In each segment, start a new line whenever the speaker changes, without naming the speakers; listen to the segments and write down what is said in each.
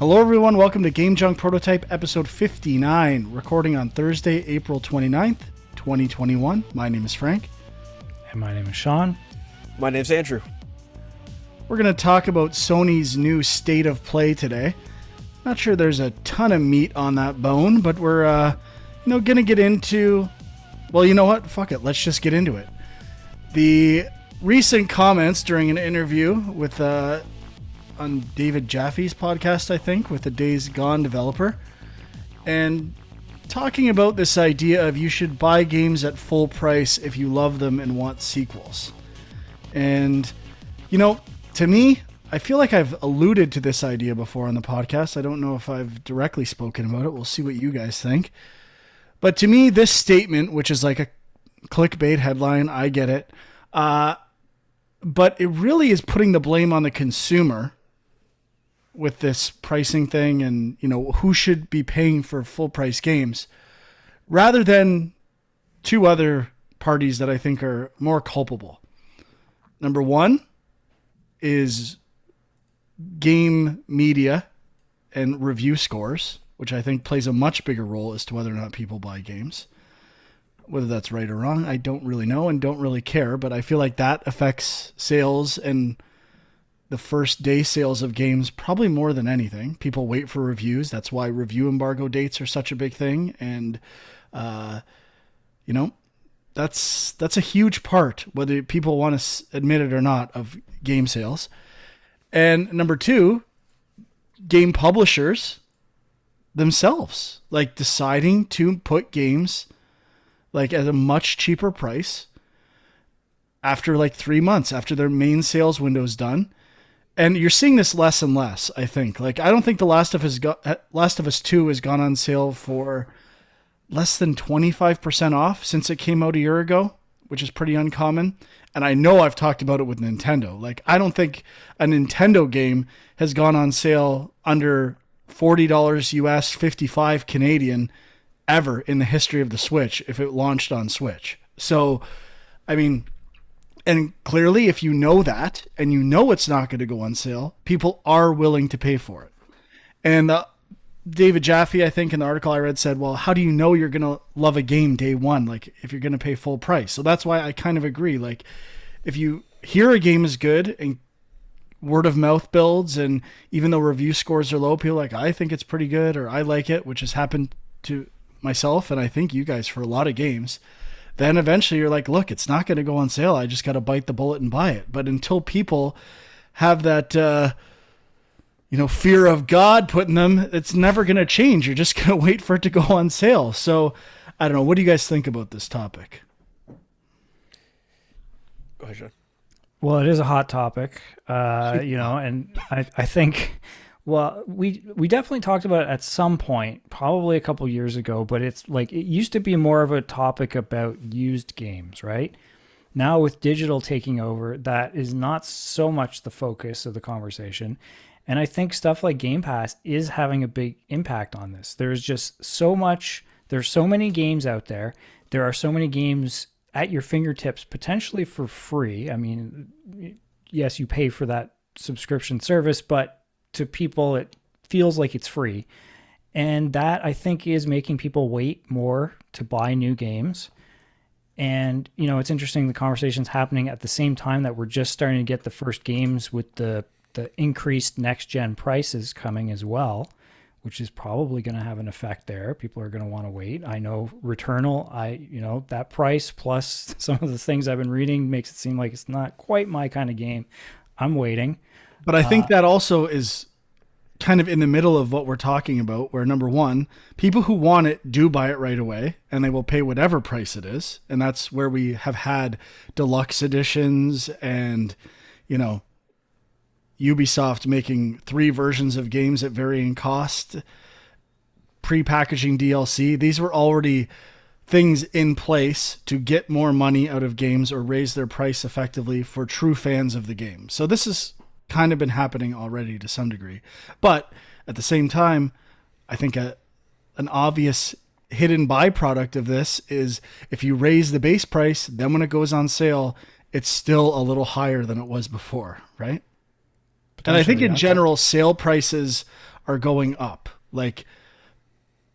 Hello everyone, welcome to Game Junk Prototype episode 59, recording on Thursday, April 29th, 2021. My name is Frank.
And my name is Sean.
My name's Andrew.
We're going to talk about Sony's new state of play today. Not sure there's a ton of meat on that bone, but we're going to get into... Well, you know what? Fuck it. Let's just get into it. The recent comments during an interview with... on David Jaffe's podcast, I think, with the Days Gone developer, and talking about this idea of you should buy games at full price if you love them and want sequels. And, to me, I feel like I've alluded to this idea before on the podcast. I don't know if I've directly spoken about it. We'll see what you guys think. But to me, this statement, which is like a clickbait headline, I get it, but it really is putting the blame on the consumer with this pricing thing and, who should be paying for full price games rather than two other parties that I think are more culpable. Number one is game media and review scores, which I think plays a much bigger role as to whether or not people buy games. Whether that's right or wrong, I don't really know and don't really care, but I feel like that affects sales and the first day sales of games probably more than anything. People wait for reviews. That's why review embargo dates are such a big thing. And, that's a huge part, whether people want to admit it or not, of game sales. And number two, game publishers themselves, like deciding to put games like at a much cheaper price after like 3 months after their main sales window's done. And you're seeing this less and less, I think. Like, I don't think The Last of Us 2 has gone on sale for less than 25% off since it came out a year ago, which is pretty uncommon. And I know I've talked about it with Nintendo. Like, I don't think a Nintendo game has gone on sale under $40 US, 55 Canadian ever in the history of the Switch if it launched on Switch. So, I mean... And clearly, if you know that, and you know it's not going to go on sale, people are willing to pay for it. And David Jaffe, I think, in the article I read said, well, how do you know you're going to love a game day one, like if you're going to pay full price? So that's why I kind of agree. Like, if you hear a game is good and word of mouth builds, and even though review scores are low, people are like, I think it's pretty good, or I like it, which has happened to myself, and I think you guys for a lot of games, then eventually you're like, look, it's not going to go on sale. I just got to bite the bullet and buy it. But until people have that, fear of God put in them, it's never going to change. You're just going to wait for it to go on sale. So I don't know. What do you guys think about this topic?
Go ahead, Sean.
Well, it is a hot topic, and I think... Well, we definitely talked about it at some point, probably a couple years ago, but it's like it used to be more of a topic about used games, right? Now with digital taking over, that is not so much the focus of the conversation. And I think stuff like Game Pass is having a big impact on this. There's just there's so many games out there. There are so many games at your fingertips, potentially for free. I mean, yes, you pay for that subscription service, but to people, it feels like it's free. And that, I think, is making people wait more to buy new games. And, it's interesting, the conversation's happening at the same time that we're just starting to get the first games with the increased next-gen prices coming as well, which is probably going to have an effect there. People are going to want to wait. I know Returnal, that price plus some of the things I've been reading makes it seem like it's not quite my kind of game. I'm waiting.
But I think that also is kind of in the middle of what we're talking about, where number one, people who want it do buy it right away and they will pay whatever price it is. And that's where we have had deluxe editions and, Ubisoft making 3 versions of games at varying cost, pre-packaging DLC. These were already things in place to get more money out of games or raise their price effectively for true fans of the game. So this is kind of been happening already to some degree. But at the same time, I think an obvious hidden byproduct of this is if you raise the base price, then when it goes on sale, it's still a little higher than it was before, right? And I think in general, sale prices are going up. Like,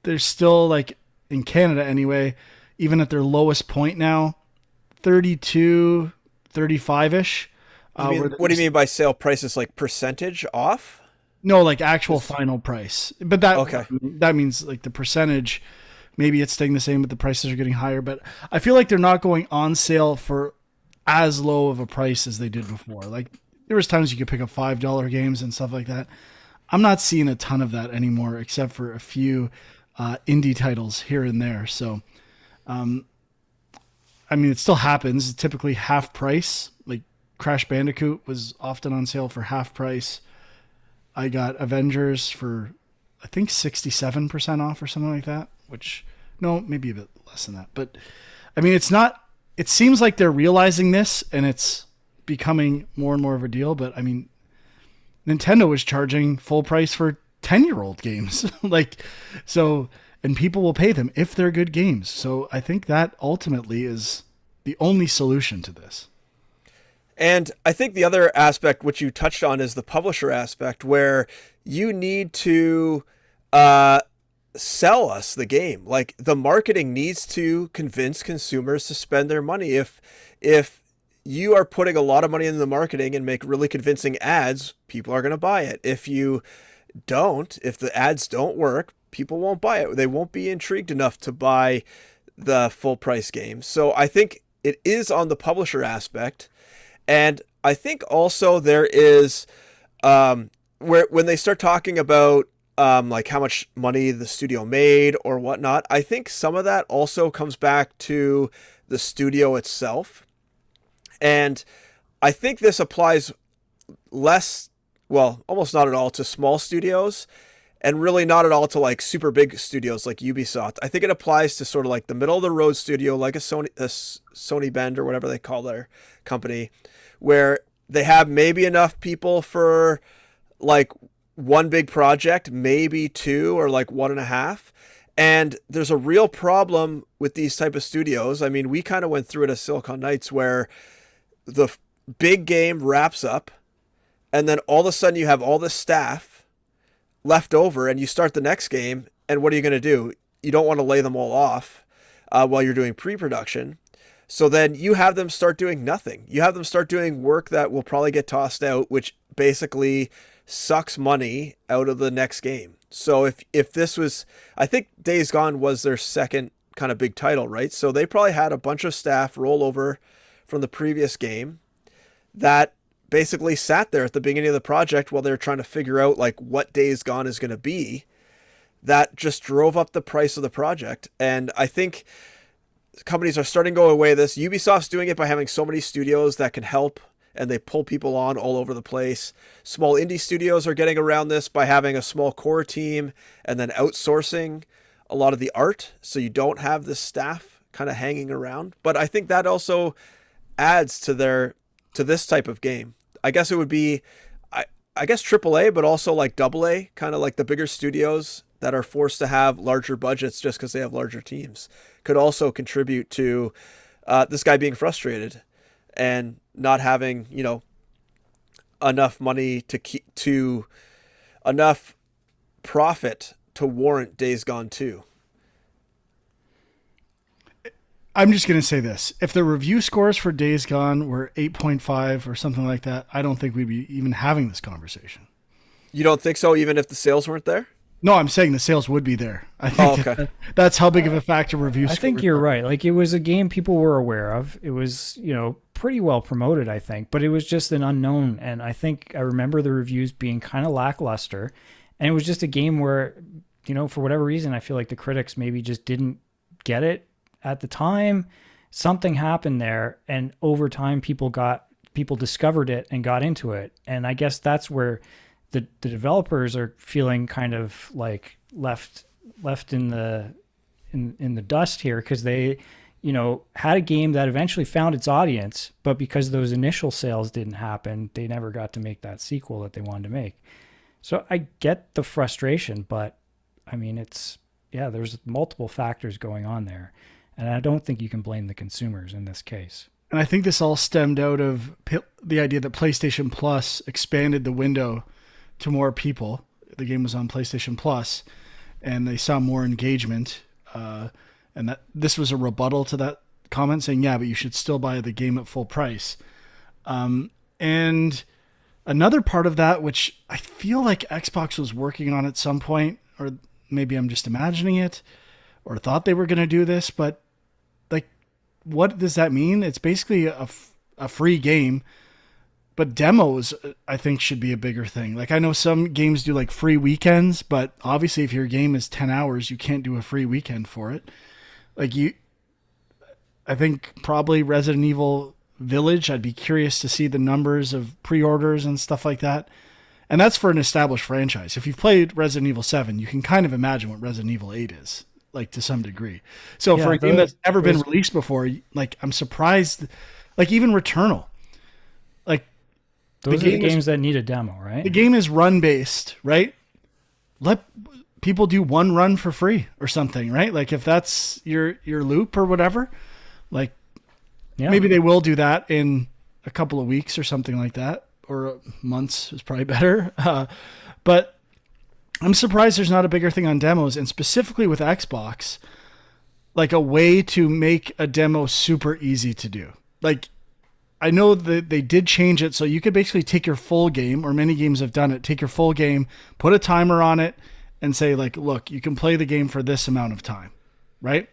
there's still, like, in Canada anyway, even at their lowest point now, 32, 35-ish.
What do you mean by sale prices? Like percentage off?
No, like actual final price. But that
Okay.
that means like the percentage, maybe it's staying the same, but the prices are getting higher. But I feel like they're not going on sale for as low of a price as they did before. Like there was times you could pick up $5 games and stuff like that. I'm not seeing a ton of that anymore, except for a few indie titles here and there. So, I mean, it still happens. It's typically half price. Like Crash Bandicoot was often on sale for half price. I got Avengers for, I think, 67% off or something like that, which, no, maybe a bit less than that. But, I mean, it's not, it seems like they're realizing this and it's becoming more and more of a deal. But, I mean, Nintendo was charging full price for 10-year-old games. Like, so, and people will pay them if they're good games. So I think that ultimately is the only solution to this.
And I think the other aspect, which you touched on, is the publisher aspect, where you need to sell us the game. Like the marketing needs to convince consumers to spend their money. If you are putting a lot of money into the marketing and make really convincing ads, people are going to buy it. If you don't, if the ads don't work, people won't buy it. They won't be intrigued enough to buy the full price game. So I think it is on the publisher aspect. And I think also there is where when they start talking about like how much money the studio made or whatnot, I think some of that also comes back to the studio itself. And I think this applies less, well, almost not at all to small studios and really not at all to like super big studios like Ubisoft. I think it applies to sort of like the middle of the road studio, like a Sony Bend or whatever they call their company, where they have maybe enough people for like one big project, maybe two or like one and a half. And there's a real problem with these type of studios. I mean, we kind of went through it at Silicon Knights where the big game wraps up and then all of a sudden you have all this staff left over and you start the next game. And what are you going to do? You don't want to lay them all off while you're doing pre-production. So then you have them start doing nothing. You have them start doing work that will probably get tossed out, which basically sucks money out of the next game. So if this was, I think Days Gone was their second kind of big title, right? So they probably had a bunch of staff roll over from the previous game that basically sat there at the beginning of the project while they're trying to figure out like what Days Gone is going to be. That just drove up the price of the project. And I think companies are starting to go away this. Ubisoft's doing it by having so many studios that can help and they pull people on all over the place. Small indie studios are getting around this by having a small core team and then outsourcing a lot of the art so you don't have the staff kind of hanging around. But I think that also adds to this type of game. I guess it would be I guess AAA, but also like AA, kind of like the bigger studios that are forced to have larger budgets just because they have larger teams, could also contribute to this guy being frustrated and not having, you know, enough money to enough profit to warrant Days Gone 2.
I'm just going to say this. If the review scores for Days Gone were 8.5 or something like that, I don't think we'd be even having this conversation.
You don't think so, even if the sales weren't there?
No, I'm saying the sales would be there. I think
okay.
That's how big of a factor review
I think you're right. Like, it was a game people were aware of. It was, you know, pretty well promoted, I think, but it was just an unknown. And I think I remember the reviews being kind of lackluster. And it was just a game where, you know, for whatever reason, I feel like the critics maybe just didn't get it at the time. Something happened there, and over time people discovered it and got into it. And I guess that's where the developers are feeling kind of like left in the dust here, because they, you know, had a game that eventually found its audience, but because those initial sales didn't happen, they never got to make that sequel that they wanted to make. So I get the frustration, but I mean, there's multiple factors going on there. And I don't think you can blame the consumers in this case.
And I think this all stemmed out of the idea that PlayStation Plus expanded the window to more people. the game was on PlayStation Plus, and they saw more engagement, and that this was a rebuttal to that comment, saying, yeah, but you should still buy the game at full price. And another part of that, which I feel like Xbox was working on at some point, or maybe I'm just imagining it, or thought they were going to do this, but like, what does that mean? It's basically a free game, but demos, I think, should be a bigger thing. Like, I know some games do like free weekends, but obviously if your game is 10 hours, you can't do a free weekend for it. Like, I think probably Resident Evil Village, I'd be curious to see the numbers of pre-orders and stuff like that. And that's for an established franchise. If you've played Resident Evil 7, you can kind of imagine what Resident Evil 8 is, like, to some degree. So for a game that's never been released before, like, I'm surprised, like, even Returnal. Like,
those are the games that need a demo, right?
The game is run-based, right? Let people do one run for free or something, right? Like, if that's your loop or whatever, like, maybe they will do that in a couple of weeks or something like that. Or months is probably better. But I'm surprised there's not a bigger thing on demos, and specifically with Xbox, like a way to make a demo super easy to do. Like, I know that they did change it, so you could basically take your full game, or many games have done it, take your full game, put a timer on it, and say, like, look, you can play the game for this amount of time, right?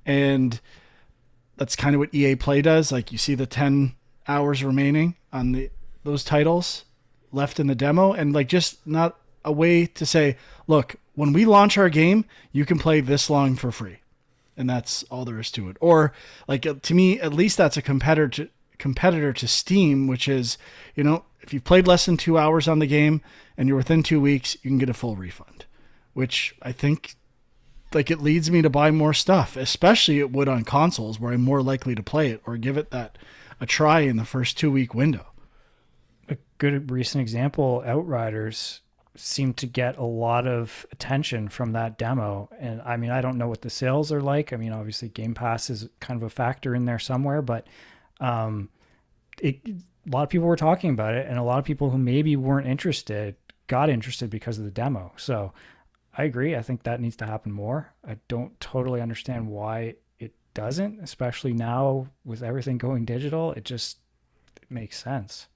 And that's kind of what EA Play does. Like, you see the 10 hours remaining on those titles left in the demo, and like, just not a way to say, look, when we launch our game, you can play this long for free, and that's all there is to it. Or, like, to me, at least that's a competitor to Steam, which is, you know, if you've played less than 2 hours on the game and you're within 2 weeks, you can get a full refund, which I think, like, it leads me to buy more stuff, especially it would on consoles where I'm more likely to play it or give it a try in the first 2-week window.
A good recent example, Outriders seemed to get a lot of attention from that demo. And I mean, I don't know what the sales are like. I mean, obviously Game Pass is kind of a factor in there somewhere, but a lot of people were talking about it, and a lot of people who maybe weren't interested got interested because of the demo. So I agree. I think that needs to happen more. I don't totally understand why it doesn't, especially now with everything going digital. It makes sense.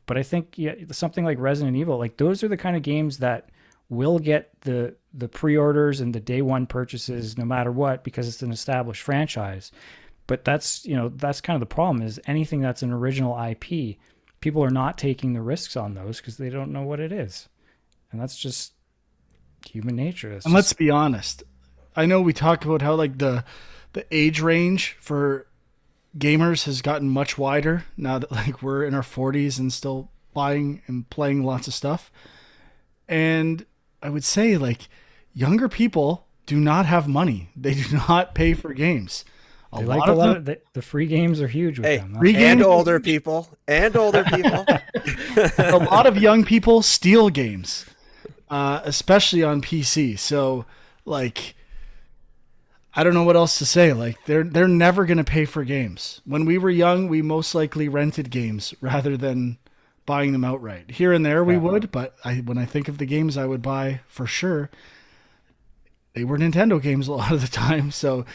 But I think something like Resident Evil, like, those are the kind of games that will get the pre-orders and the day one purchases no matter what, because it's an established franchise. But that's kind of the problem, is anything that's an original IP, people are not taking the risks on those because they don't know what it is. And that's just human nature.
And let's be honest. I know we talked about how, like, the age range for gamers has gotten much wider now that, like, we're in our 40s and still buying and playing lots of stuff. And I would say, like, younger people do not have money. They do not pay for games.
A lot of the free games are huge with them.
Free games, older people. A
lot of young people steal games, especially on PC. So, like, I don't know what else to say. Like, they're never going to pay for games. When we were young, we most likely rented games rather than buying them outright. Here and there we would, but when I think of the games I would buy for sure, they were Nintendo games a lot of the time. So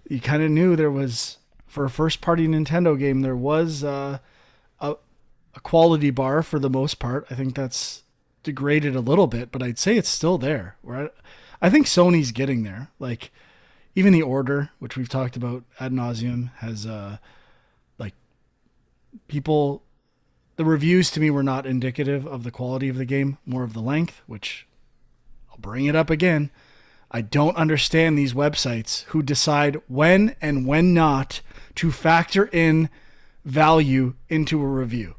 you kind of knew there was, for a first-party Nintendo game, there was a quality bar for the most part. I think that's degraded a little bit, but I'd say it's still there. I think Sony's getting there. Like, even The Order, which we've talked about ad nauseum, has like, people, the reviews to me were not indicative of the quality of the game, more of the length, which I'll bring it up again. I don't understand these websites who decide when and when not to factor in value into a review.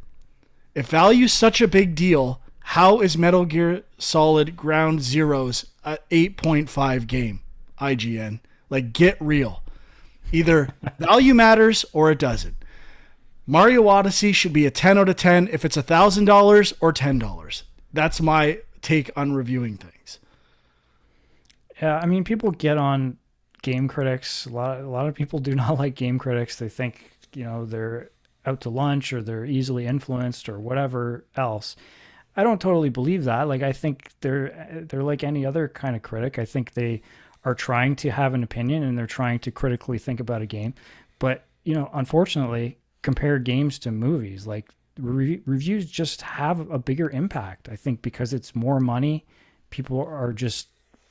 If value is such a big deal, how is Metal Gear Solid Ground Zeroes an 8.5 game, IGN? Like, get real. Either value matters or it doesn't. Mario Odyssey should be a 10 out of 10 if it's $1,000 or $10. That's my take on reviewing things.
Yeah, I mean, people get on game critics. A lot of people do not like game critics. They think, they're out to lunch or they're easily influenced or whatever else. I don't totally believe that. Like, I think they're like any other kind of critic. I think they are trying to have an opinion and they're trying to critically think about a game. But, unfortunately, compare games to movies. Like, reviews just have a bigger impact. I think because it's more money, people are just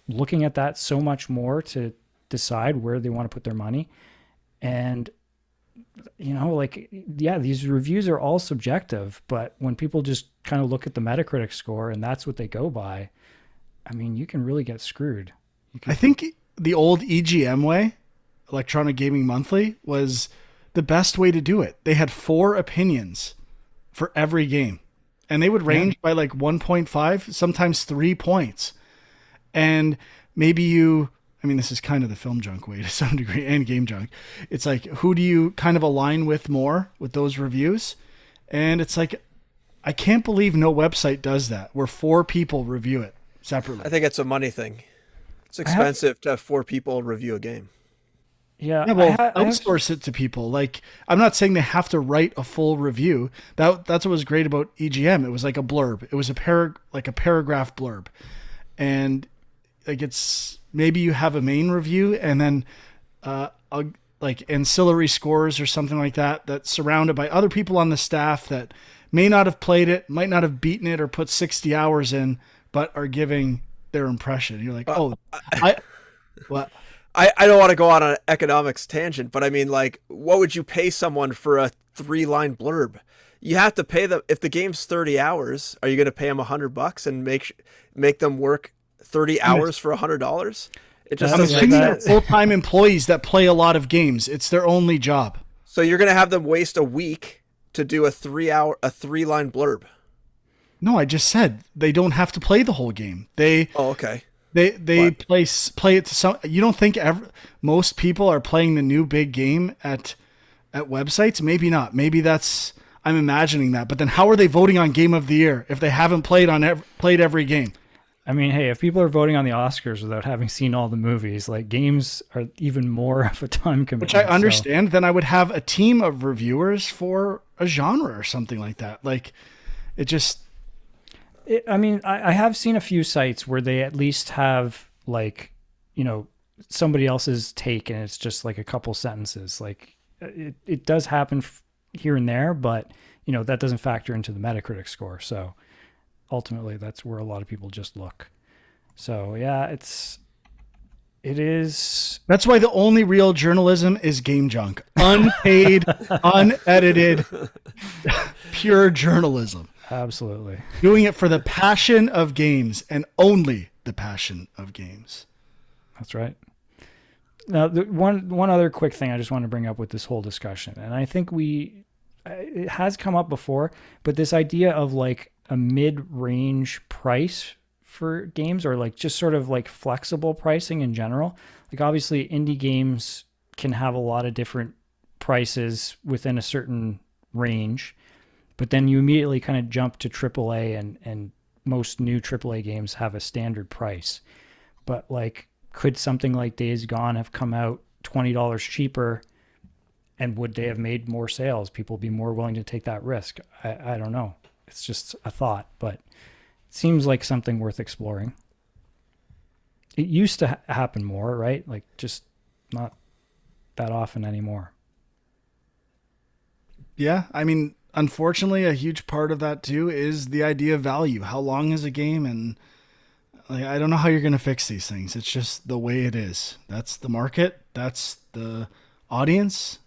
looking at that so much more to decide where they want to put their money. And like, yeah, these reviews are all subjective, but when people just kind of look at the Metacritic score and that's what they go by, I mean, you can really get screwed.
I think the old EGM way, Electronic Gaming Monthly, was the best way to do it. They had 4 opinions for every game, and they would range by like 1.5, sometimes 3 points. And maybe this is kind of the film junk way to some degree, and game junk. It's like, who do you kind of align with more with those reviews? And it's like, I can't believe no website does that, where 4 people review it separately.
I think it's a money thing. It's expensive to have 4 people review a game.
Yeah,
outsource it to people. Like, I'm not saying they have to write a full review. That's what was great about EGM. It was like a blurb. It was a paragraph blurb. And like, it's maybe you have a main review and then like ancillary scores or something like that, that's surrounded by other people on the staff that may not have played it, might not have beaten it or put 60 hours in, but are giving their impression. You're like, I
don't want to go on an economics tangent, but I mean, like, what would you pay someone for a 3-line blurb? You have to pay them. If the game's 30 hours, are you going to pay them $100 and make them work 30 hours for $100? It just doesn't make sense.
Full-time employees that play a lot of games. It's their only job.
So you're going to have them waste a week to do a 3-line blurb.
No, I just said they don't have to play the whole game.
Okay.
They play it to some. You don't think most people are playing the new big game at websites? Maybe not. Maybe I'm imagining that. But then how are they voting on Game of the Year if they haven't played every game?
I mean, hey, if people are voting on the Oscars without having seen all the movies, like, games are even more of a time commitment.
Which I understand. Then I would have a team of reviewers for a genre or something like that. Like, it just.
I have seen a few sites where they at least have, like, somebody else's take, and it's just like a couple sentences. Like, it does happen here and there, but that doesn't factor into the Metacritic score. So ultimately, that's where a lot of people just look. So yeah, it is.
That's why the only real journalism is game junk, unpaid, unedited, pure journalism.
Absolutely.
Doing it for the passion of games and only the passion of games.
That's right. Now, one other quick thing I just want to bring up with this whole discussion, and I think it has come up before, but this idea of like a mid-range price for games, or like just sort of like flexible pricing in general. Like, obviously indie games can have a lot of different prices within a certain range. But then you immediately kind of jump to AAA, and most new AAA games have a standard price. But like, could something like Days Gone have come out $20 cheaper, and would they have made more sales? People be more willing to take that risk? I don't know. It's just a thought, but it seems like something worth exploring. It used to happen more, right? Like, just not that often anymore.
Yeah, I mean, unfortunately, a huge part of that too is the idea of value. How long is a game? And like, I don't know how you're going to fix these things. It's just the way it is. That's the market. That's the audience.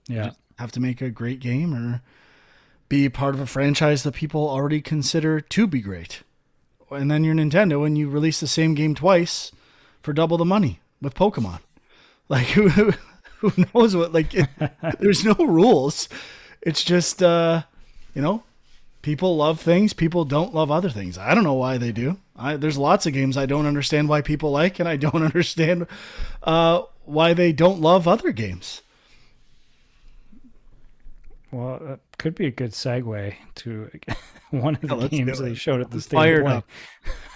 Yeah.
You have to make a great game or be part of a franchise that people already consider to be great. And then you're Nintendo and you release the same game twice for double the money with Pokemon. Like, who knows what, like, there's no rules. It's just, people love things. People don't love other things. I don't know why they do. There's lots of games I don't understand why people like, and I don't understand why they don't love other games.
Well, that could be a good segue to one of the games they showed at the State
Fired
of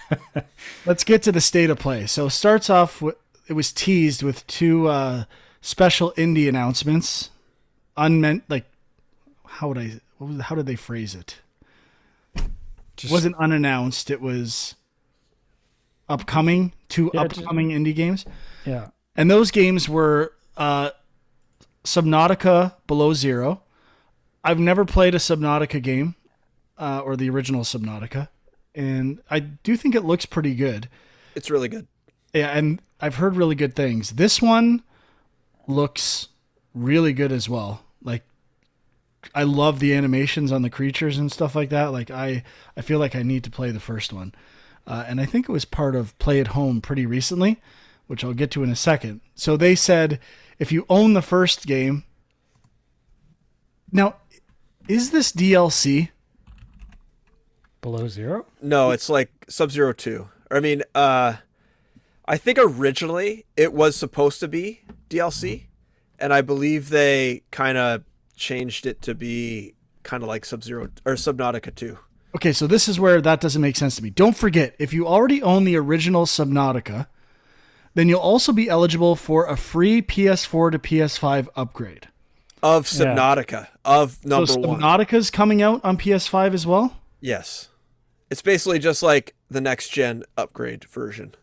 Play.
Let's get to the State of Play. So it starts off with, it was teased with 2 special indie announcements. How did they phrase it? wasn't unannounced. It was upcoming, upcoming indie games.
Yeah.
And those games were Subnautica Below Zero. I've never played a Subnautica game, or the original Subnautica, and I do think it looks pretty good.
It's really good.
Yeah, and I've heard really good things. This one looks really good as well. Like, I love the animations on the creatures and stuff like that. Like, I feel like I need to play the first one. And I think it was part of Play at Home pretty recently, which I'll get to in a second. So they said if you own the first game. Now, is this DLC?
Below Zero?
No, it's like Sub-Zero 2. I mean, I think originally it was supposed to be DLC, and I believe they kind of changed it to be kind of like Sub-Zero or Subnautica 2.
Okay, so this is where that doesn't make sense to me. Don't forget, if you already own the original Subnautica, then you'll also be eligible for a free PS4 to PS5 upgrade.
Of Subnautica, of number
so
one.
Subnautica's coming out on PS5 as well?
Yes. It's basically just like the next gen upgrade version.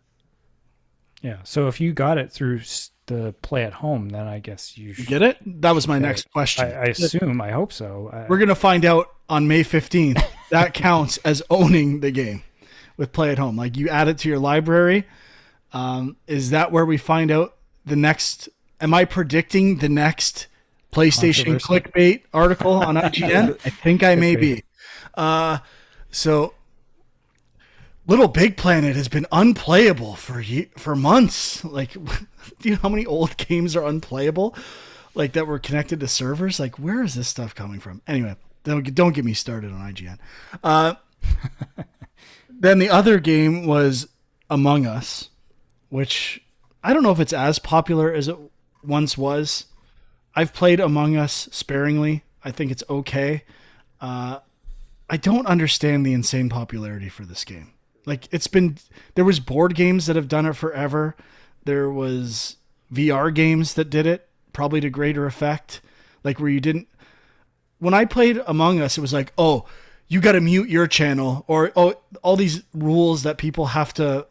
Yeah. So if you got it through the Play at Home, then I guess you
get it? That was my next question.
I assume. I hope so.
We're going to find out on May 15th. That counts as owning the game with Play at Home. Like, you add it to your library. Is that where we find out the next? Am I predicting the next PlayStation clickbait article on IGN? I think I may be. So Little Big Planet has been unplayable for months. Like, do you know how many old games are unplayable? Like, that were connected to servers? Like, where is this stuff coming from? Anyway, don't get me started on IGN. Then the other game was Among Us, which I don't know if it's as popular as it once was. I've played Among Us sparingly. I think it's okay. I don't understand the insane popularity for this game. Like, there was board games that have done it forever. There was VR games that did it, probably to greater effect. Like, where you didn't, when I played Among Us, it was like, oh, you got to mute your channel, or, oh, all these rules that people have to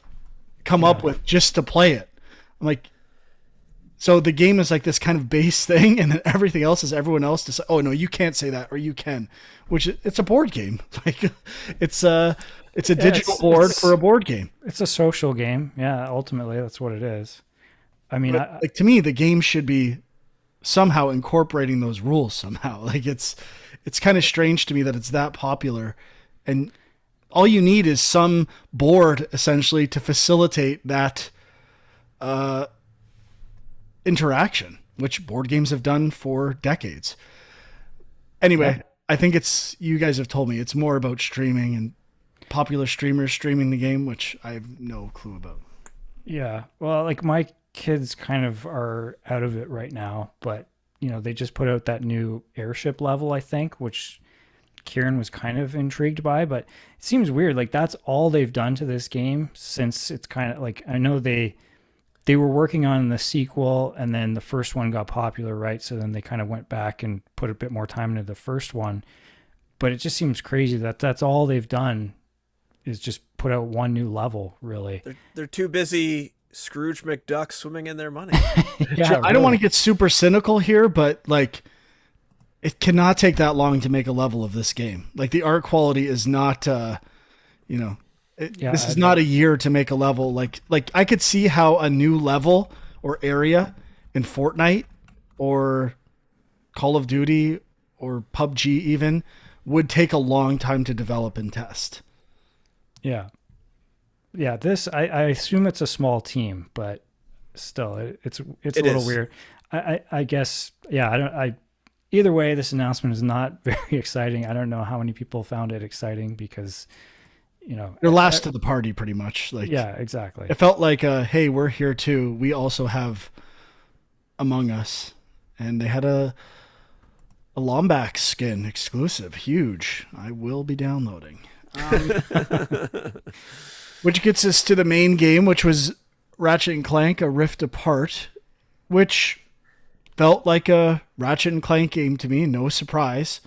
come up with just to play it. I'm like, so the game is like this kind of base thing, and then everything else is everyone else to say, oh no, you can't say that, or you can, which it's a board game. Like, it's a digital board for a board game.
It's a social game. Yeah, ultimately that's what it is. I mean,
like, to me, the game should be somehow incorporating those rules somehow. Like, it's kind of strange to me that it's that popular, and all you need is some board essentially to facilitate that interaction, which board games have done for decades. Anyway, I think you guys have told me it's more about streaming and popular streamers streaming the game, which I have no clue about.
Yeah. Well, like, my kids kind of are out of it right now, but they just put out that new airship level, I think, which Kieran was kind of intrigued by, but it seems weird. Like, that's all they've done to this game since it's kind of like, I know they were working on the sequel, and then the first one got popular, right? So then they kind of went back and put a bit more time into the first one. But it just seems crazy that that's all they've done is just put out one new level, really.
They're too busy Scrooge McDuck swimming in their money.
Yeah,
I don't want to get super cynical here, but like, it cannot take that long to make a level of this game. Like, the art quality is not, this is not a year to make a level. Like I could see how a new level or area in Fortnite or Call of Duty or PUBG even would take a long time to develop and test.
Yeah. Yeah, this I assume it's a small team, but still it's a little weird. I guess, yeah, either way, this announcement is not very exciting. I don't know how many people found it exciting because they're last to the party pretty much. Like, yeah, exactly. It felt like hey, we're here too. We also have Among Us, and they had a Lombax skin exclusive, huge. I will be downloading. Which gets us to the main game, which was Ratchet & Clank, A Rift Apart, which felt like a Ratchet & Clank game to me. No surprise.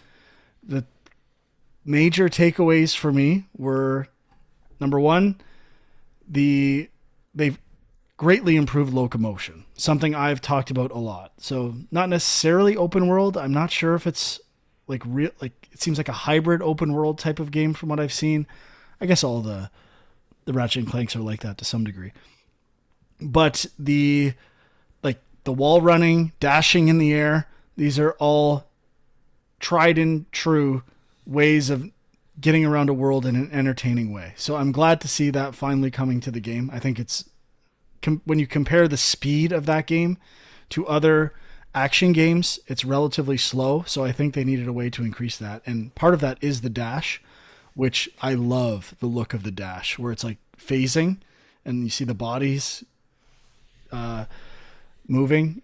major takeaways for me were, number one, they've greatly improved locomotion, something I've talked about a lot. So not necessarily open world. I'm not sure if it's like real, like it seems like a hybrid open world type of game from what I've seen. I guess all the Ratchet and Clanks are like that to some degree. But the wall running, dashing in the air, these are all tried and true ways of getting around a world in an entertaining way. So I'm glad to see that finally coming to the game. I think it's when you compare the speed of that game to other action games, it's relatively slow. So I think they needed a way to increase that. And part of that is the dash, which I love the look of the dash, where it's like phasing and you see the bodies moving.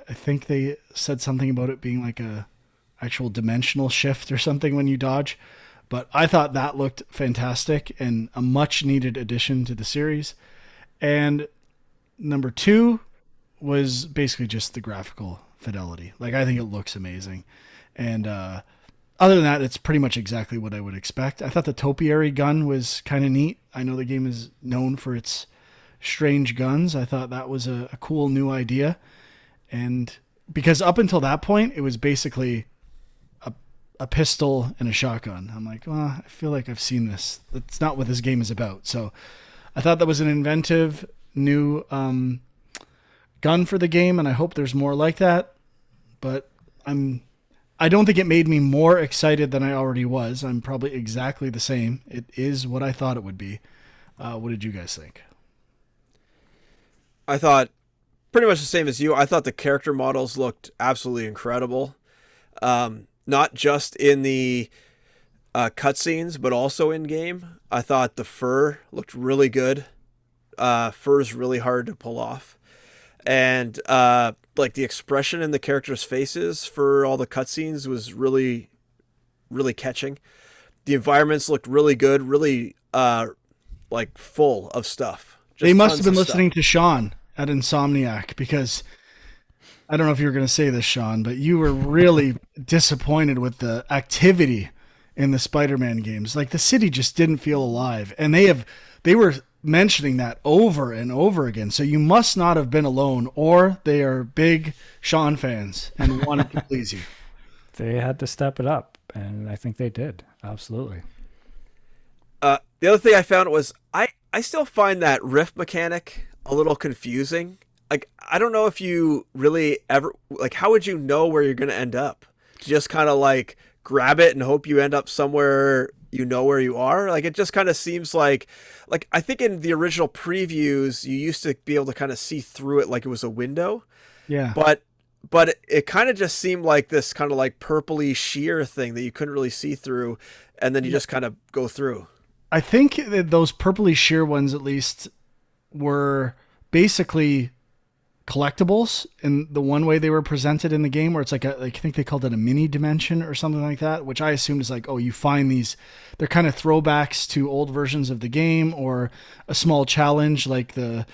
I think they said something about it being like a actual dimensional shift or something when you dodge. But I thought that looked fantastic and a much needed addition to the series. And number two was basically just the graphical fidelity. Like, I think it looks amazing. And other than that, it's pretty much exactly what I would expect. I thought the topiary gun was kind of neat. I know the game is known for its strange guns. I thought that was a cool new idea. And because up until that point, it was basically a pistol and a shotgun. I'm like, well, I feel like I've seen this. That's not what this game is about. So I thought that was an inventive new gun for the game, and I hope there's more like that. But I don't think it made me more excited than I already was. I'm probably exactly the same. It is what I thought it would be. What did you guys think?
I thought pretty much the same as you. I thought the character models looked absolutely incredible. Not just in the cutscenes, but also in game. I thought the fur looked really good. Fur is really hard to pull off. And like the expression in the characters' faces for all the cutscenes was really, really catching. The environments looked really good, really like full of stuff. Just
they must have been
tons of
listening
stuff.
to Sean at Insomniac, because I don't know if you were going to say this, Sean, but you were really disappointed with the activity in the Spider-Man games. Like, the city just didn't feel alive, and they were mentioning that over and over again. So you must not have been alone, or they are big Sean fans and wanted to please you.
They had to step it up, and I think they did. Absolutely.
The other thing I found was I still find that rift mechanic a little confusing. Like, I don't know if you really ever, like, how would you know where you're going to end up? Just kind of like grab it and hope you end up somewhere you know where you are. Like, it just kind of seems like I think in the original previews you used to be able to kind of see through it like it was a window.
Yeah.
But it kind of just seemed like this kind of like purpley sheer thing that you couldn't really see through, and then you just kind of go through.
I think that those purpley sheer ones, at least, were basically collectibles in the one way they were presented in the game, where it's like I think they called it a mini dimension or something like that, which I assumed is like, oh, you find these, they're kind of throwbacks to old versions of the game, or a small challenge, like the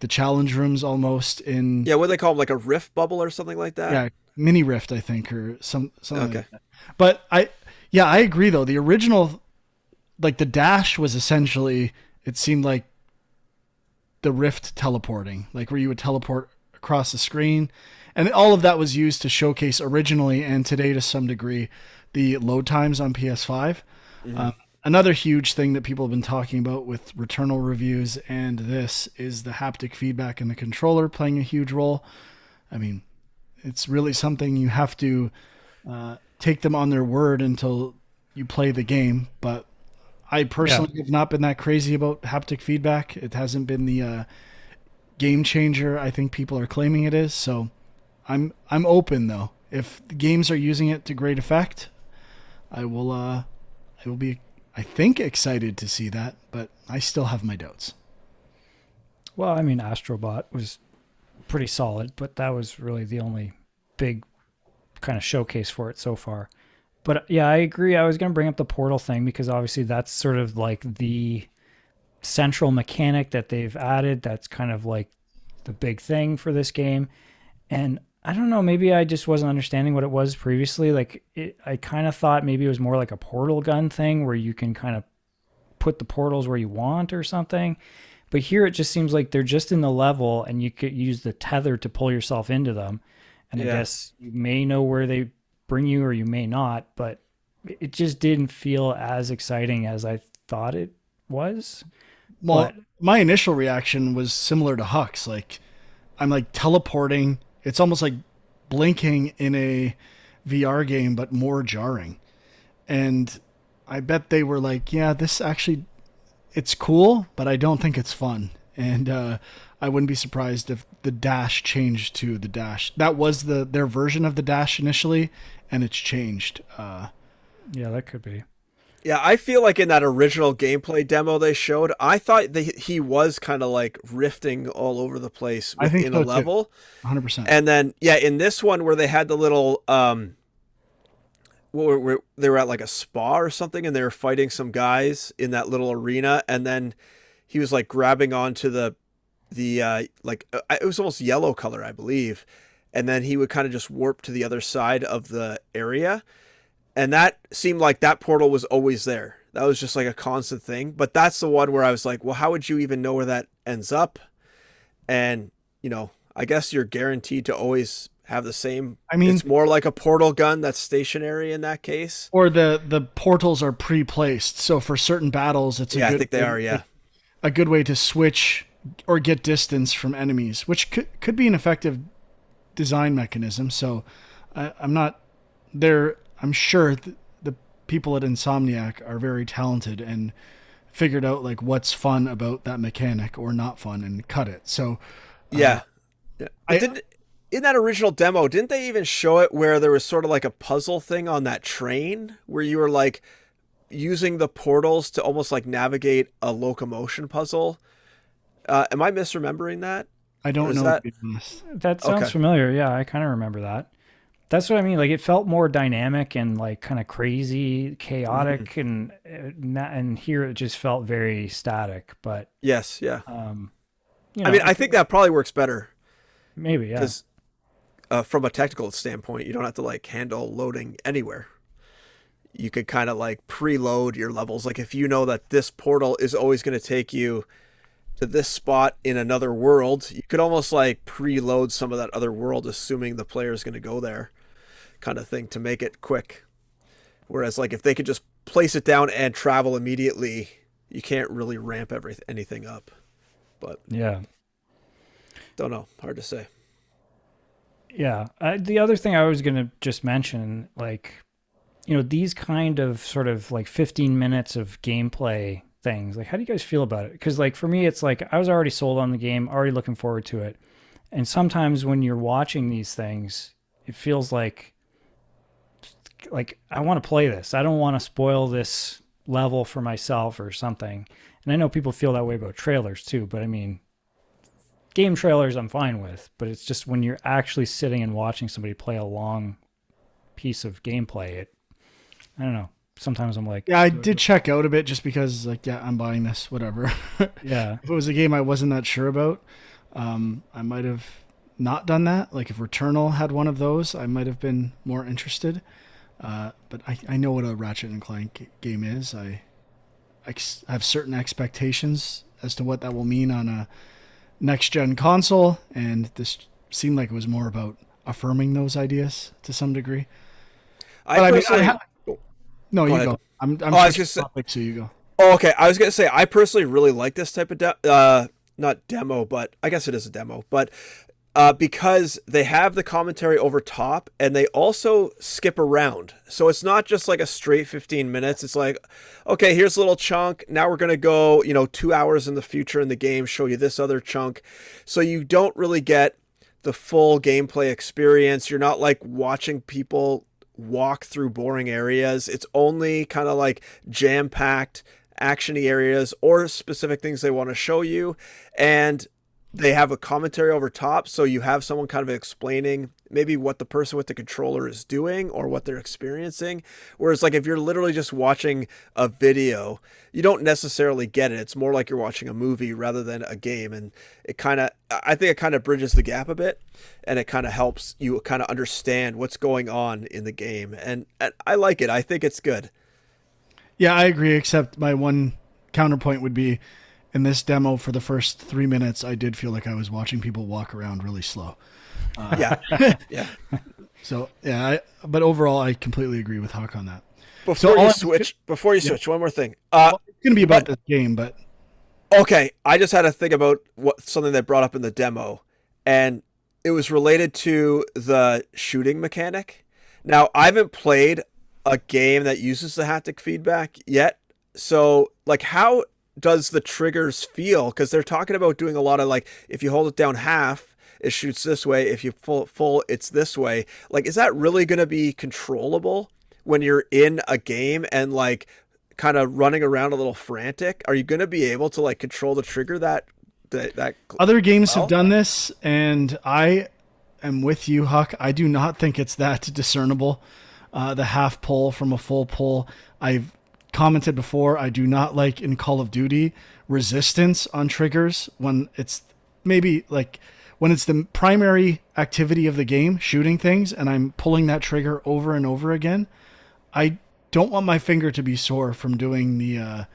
challenge rooms almost in,
Yeah, what do they call them, like a rift bubble or something like that?
yeah, mini rift, I think, or something
Okay.
like that. But I agree though. The original, like, the dash was essentially, it seemed like the rift teleporting, like where you would teleport across the screen, and all of that was used to showcase originally, and today to some degree, the load times on PS5. Another huge thing that people have been talking about with Returnal reviews and this is the haptic feedback in the controller playing a huge role. I mean, it's really something you have to take them on their word until you play the game, but I personally have not been that crazy about haptic feedback. It hasn't been the game changer I think people are claiming it is. So I'm open though. If the games are using it to great effect, I will be, I think, excited to see that, but I still have my doubts.
Well, I mean, Astrobot was pretty solid, but that was really the only big kind of showcase for it so far. But yeah, I agree. I was going to bring up the portal thing because obviously that's sort of like the central mechanic that they've added. That's kind of like the big thing for this game. And I don't know. Maybe I just wasn't understanding what it was previously. Like, I kind of thought maybe it was more like a portal gun thing where you can kind of put the portals where you want or something. But here it just seems like they're just in the level and you could use the tether to pull yourself into them. And I
Yeah.
guess you may know where they bring you or you may not, but it just didn't feel as exciting as I thought it was.
Well,
But
my initial reaction was similar to Huck's. Like, I'm like teleporting. It's almost like blinking in a VR game, but more jarring. And I bet they were like, yeah, this actually, it's cool, but I don't think it's fun. And I wouldn't be surprised if the dash changed to the dash. That was their version of the dash initially, and it's changed.
yeah, that could be.
Yeah, I feel like in that original gameplay demo they showed, I thought he was kind of like rifting all over the place
I think
within a
so too,
level.
100%.
And then, yeah, in this one where they had the little, they were at like a spa or something, and they were fighting some guys in that little arena, and then he was like grabbing onto it was almost yellow color, I believe, and then he would kind of just warp to the other side of the area, and that seemed like that portal was always there. That was just like a constant thing. But that's the one where I was like, well, how would you even know where that ends up? And I guess you're guaranteed to always have the same.
I mean,
it's more like a portal gun that's stationary in that case.
or the portals are pre-placed, so for certain battles, it's
I think they are. Yeah,
a good way to switch or get distance from enemies, which could be an effective design mechanism. So I'm not there. I'm sure the people at Insomniac are very talented and figured out like what's fun about that mechanic or not fun and cut it. So
yeah. In that original demo, didn't they even show it where there was sort of like a puzzle thing on that train where you were like using the portals to almost like navigate a locomotion puzzle? Am I misremembering that?
I don't know.
That...
To be honest.
That sounds familiar. Yeah, I kind of remember that. That's what I mean. Like it felt more dynamic and like kind of crazy, chaotic, and here it just felt very static. But
yes, yeah.
I
mean, I think that probably works better.
Maybe, yeah.
Because from a technical standpoint, you don't have to like handle loading anywhere. You could kind of like preload your levels. Like if you know that this portal is always going to take you to this spot in another world, you could almost like preload some of that other world, assuming the player is going to go there, kind of thing, to make it quick. Whereas like if they could just place it down and travel immediately, you can't really ramp anything up. But
yeah,
don't know, hard to say.
Yeah, the other thing I was going to just mention, like, these kind of sort of like 15 minutes of gameplay things, like, how do you guys feel about it? Because like for me, it's like I was already sold on the game, already looking forward to it. And sometimes when you're watching these things, it feels like I want to play this. I don't want to spoil this level for myself or something. And I know people feel that way about trailers too, but I mean, game trailers I'm fine with, but it's just when you're actually sitting and watching somebody play a long piece of gameplay, I don't know. Sometimes I'm like,
yeah, I did check out a bit just because like, yeah, I'm buying this, whatever.
yeah.
If it was a game I wasn't that sure about, I might have not done that. Like if Returnal had one of those, I might have been more interested. But I know what a Ratchet and Clank game is. I have certain expectations as to what that will mean on a next-gen console, and this seemed like it was more about affirming those ideas to some degree.
No,
you
go ahead.
go. I'm
I was gonna say,
topic, so you go.
Oh, okay. I was gonna say I personally really like this type of not demo, but I guess it is a demo, but because they have the commentary over top and they also skip around. So it's not just like a straight 15 minutes. It's like, okay, here's a little chunk. Now we're going to go, 2 hours in the future in the game, show you this other chunk. So you don't really get the full gameplay experience. You're not like watching people walk through boring areas. It's only kind of like jam-packed actiony areas or specific things they want to show you. And they have a commentary over top, so you have someone kind of explaining maybe what the person with the controller is doing or what they're experiencing. Whereas like if you're literally just watching a video, you don't necessarily get it. It's more like you're watching a movie rather than a game. And I think it kind of bridges the gap a bit, and it kind of helps you kind of understand what's going on in the game. And I like it. I think it's good.
Yeah, I agree, except my one counterpoint would be in this demo for the first 3 minutes, I did feel like I was watching people walk around really slow.
Yeah. Yeah.
So, yeah, but overall, I completely agree with Huck on that.
Before you switch, one more thing.
Well, it's going to be about this game, but...
Okay, I just had to think about something that brought up in the demo, and it was related to the shooting mechanic. Now, I haven't played a game that uses the haptic feedback yet, so, like, how does the triggers feel? Because they're talking about doing a lot of, like, if you hold it down half, it shoots this way. If you full, it's this way. Like, is that really going to be controllable when you're in a game and, like, kind of running around a little frantic? Are you going to be able to, like, control the trigger that
other games have done this, and I am with you, Huck. I do not think it's that discernible, the half pull from a full pull. I've commented before, I do not like in Call of Duty resistance on triggers when it's maybe like when it's the primary activity of the game, shooting things, and I'm pulling that trigger over and over again. I don't want my finger to be sore from doing the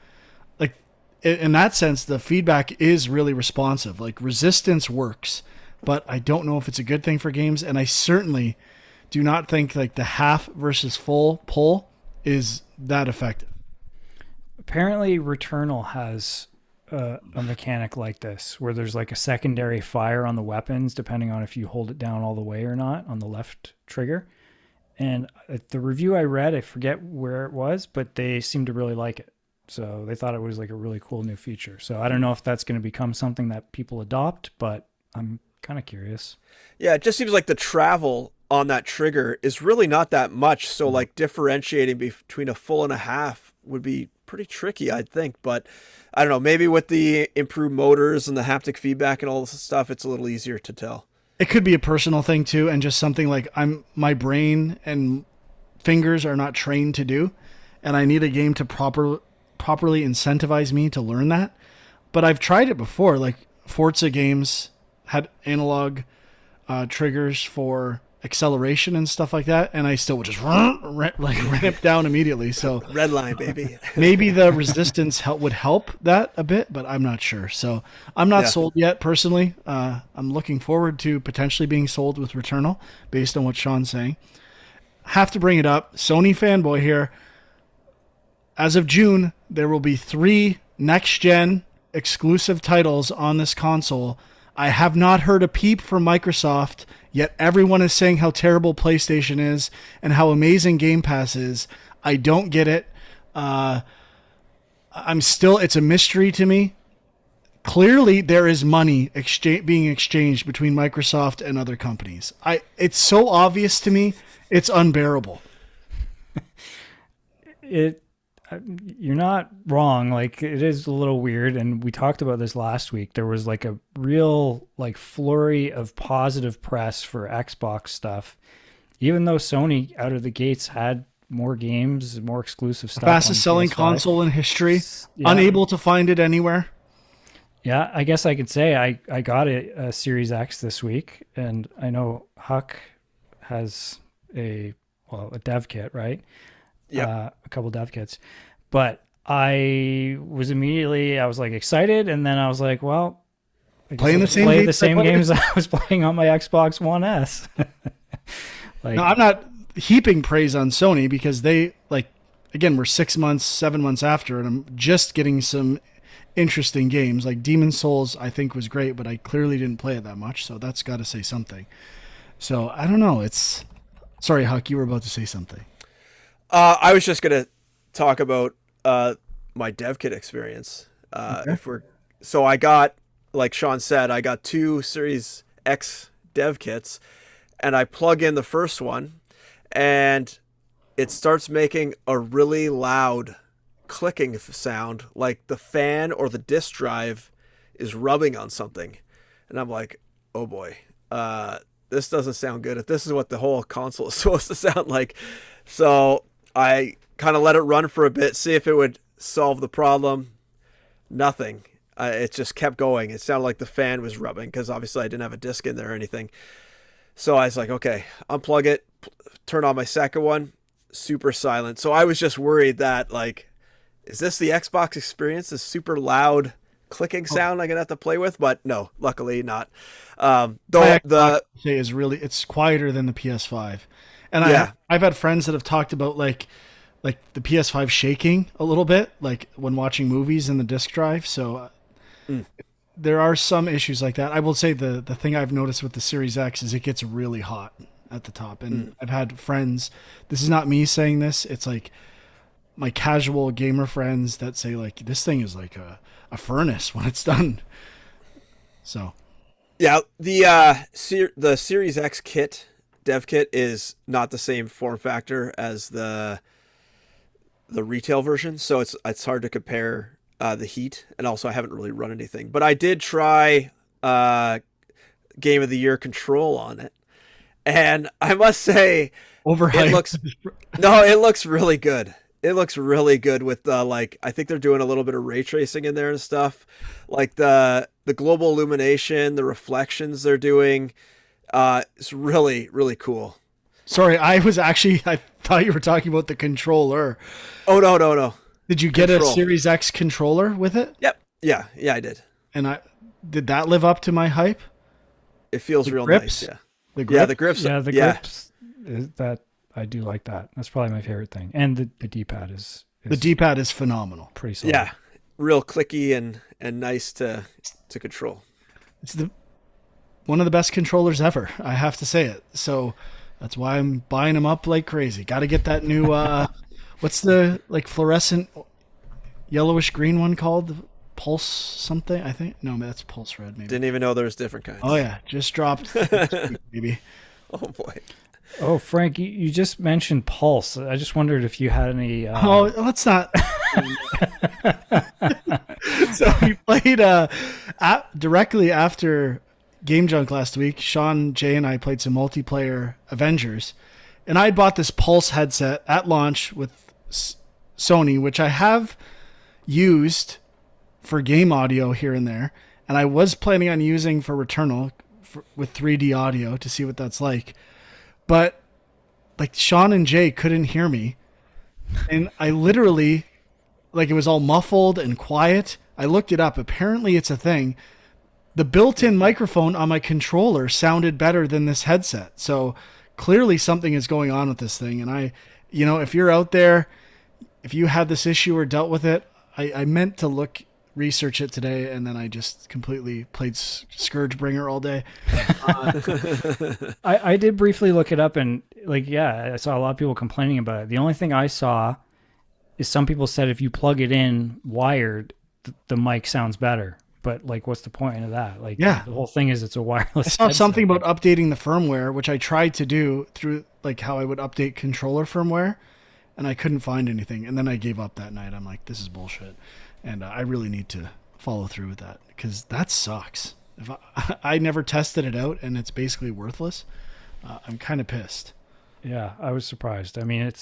like in that sense the feedback is really responsive. Like resistance works, but I don't know if it's a good thing for games, and I certainly do not think like the half versus full pull is that effective.
Apparently, Returnal has a mechanic like this, where there's like a secondary fire on the weapons, depending on if you hold it down all the way or not on the left trigger. And the review I read, I forget where it was, but they seemed to really like it. So they thought it was like a really cool new feature. So I don't know if that's going to become something that people adopt, but I'm kind of curious.
Yeah, it just seems like the travel on that trigger is really not that much. So like differentiating between a full and a half would be pretty tricky, I'd think. But I don't know, maybe with the improved motors and the haptic feedback and all this stuff, it's a little easier to tell.
It could be a personal thing too, and just something like my brain and fingers are not trained to do, and I need a game to properly incentivize me to learn that. But I've tried it before. Like Forza games had analog triggers for acceleration and stuff like that, and I still would just ramp down immediately. So
red line, baby.
Maybe the resistance would help that a bit, but I'm not sure. So I'm not sold yet personally. I'm looking forward to potentially being sold with Returnal based on what Sean's saying. Have to bring it up. Sony fanboy here. As of June, there will be 3 next-gen exclusive titles on this console. I have not heard a peep from Microsoft, yet everyone is saying how terrible PlayStation is and how amazing Game Pass is. I don't get it. It's a mystery to me. Clearly, there is money being exchanged between Microsoft and other companies. It's so obvious to me, it's unbearable.
You're not wrong. Like, it is a little weird, and we talked about this last week. There was like a real like flurry of positive press for Xbox stuff, even though Sony out of the gates had more games, more exclusive stuff.
Fastest selling console in history. Yeah. Unable to find it anywhere.
Yeah, I guess I could say I got a Series X this week, and I know Huck has a dev kit, right?
Yeah,
a couple dev kits, but I was like excited, and then I was like, well,
playing the same
games I was playing on my Xbox One S.
Like, no, I'm not heaping praise on Sony because they we're 6 months, 7 months after, and I'm just getting some interesting games. Like Demon's Souls, I think was great, but I clearly didn't play it that much, so that's got to say something. So I don't know. Sorry, Huck, you were about to say something.
I was just gonna talk about my dev kit experience.
Okay.
So I got, like Sean said, I got 2 Series X dev kits, and I plug in the first one, and it starts making a really loud clicking sound, like the fan or the disk drive is rubbing on something. And I'm like, oh boy, this doesn't sound good. If this is what the whole console is supposed to sound like. So I kind of let it run for a bit, see if it would solve the problem. Nothing. It just kept going. It sounded like the fan was rubbing because obviously I didn't have a disc in there or anything. So I was like, okay, unplug it, turn on my second one, super silent. So I was just worried that, like, is this the Xbox experience, this super loud clicking sound I'm going to have to play with? But no, luckily not. Though the
is really, it's quieter than the PS5. And
Yeah.
I've had friends that have talked about like the PS5 shaking a little bit, like when watching movies in the disc drive. So there are some issues like that. I will say the thing I've noticed with the Series X is it gets really hot at the top. And I've had friends, this is not me saying this, it's like my casual gamer friends that say like, this thing is like a furnace when it's done. So
yeah, the Series X kit, dev kit, is not the same form factor as the retail version, so it's hard to compare the heat, and also I haven't really run anything. But I did try Game of the Year Control on it, and I must say,
overhyped.
It looks really good. It looks really good with the, like, I think they're doing a little bit of ray tracing in there and stuff, like the global illumination, the reflections they're doing. It's really, really cool.
Sorry, I thought you were talking about the controller.
Oh, no.
Did you get a Series X controller with it?
Yep. Yeah, I did.
And did that live up to my hype?
It feels real nice, yeah.
The grip?
Yeah, the grips.
Yeah, the grips. That I do like that. That's probably my favorite thing. And the D-pad is
the D-pad is phenomenal.
Pretty solid.
Yeah, real clicky and nice to control.
It's one of the best controllers ever. I have to say it. So that's why I'm buying them up like crazy. Got to get that new what's the like fluorescent yellowish green one called? Pulse something, I think. No, that's Pulse Red maybe.
Didn't even know there was different kinds.
Oh yeah, just dropped maybe.
Oh boy.
Oh, Frank, you just mentioned Pulse. I just wondered if you had any
Oh, let's not. So we played directly after Game Junk last week. Sean, Jay, and I played some multiplayer Avengers, and I had bought this Pulse headset at launch with Sony, which I have used for game audio here and there, and I was planning on using for Returnal with 3D audio to see what that's like, but like Sean and Jay couldn't hear me, and I literally, like, it was all muffled and quiet. I looked it up. Apparently it's a thing. The built-in microphone on my controller sounded better than this headset. So clearly something is going on with this thing. And if you're out there, if you had this issue or dealt with it, I meant to research it today, and then I just completely played Scourgebringer all day.
I did briefly look it up, and I saw a lot of people complaining about it. The only thing I saw is some people said if you plug it in wired, the mic sounds better. But like, what's the point of that? Like, the whole thing is it's a wireless.
I saw
headset.
something about updating the firmware, which I tried to do through like how I would update controller firmware, and I couldn't find anything. And then I gave up that night. I'm like, this is bullshit, and I really need to follow through with that because that sucks. If I never tested it out and it's basically worthless, I'm kind of pissed.
Yeah, I was surprised. I mean,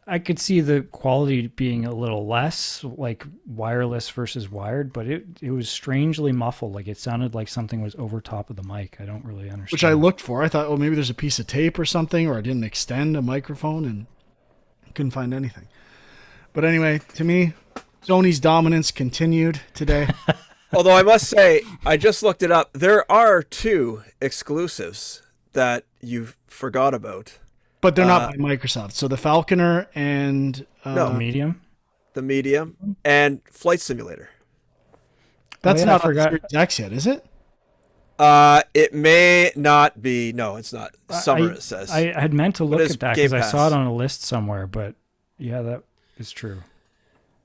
I could see the quality being a little less like wireless versus wired, but it was strangely muffled. Like it sounded like something was over top of the mic. I don't really understand.
Which I looked for. I thought, maybe there's a piece of tape or something, or I didn't extend a microphone, and couldn't find anything. But anyway, to me, Sony's dominance continued today.
Although I must say, I just looked it up. There are 2 exclusives that you forgot about.
But they're not by Microsoft. So the Falconer and
Medium,
the Medium, and Flight Simulator.
That's not on Series X yet, is it?
It may not be. No, it's not. Summer, it says.
I had meant to look at that because I saw it on a list somewhere. But yeah, that is true.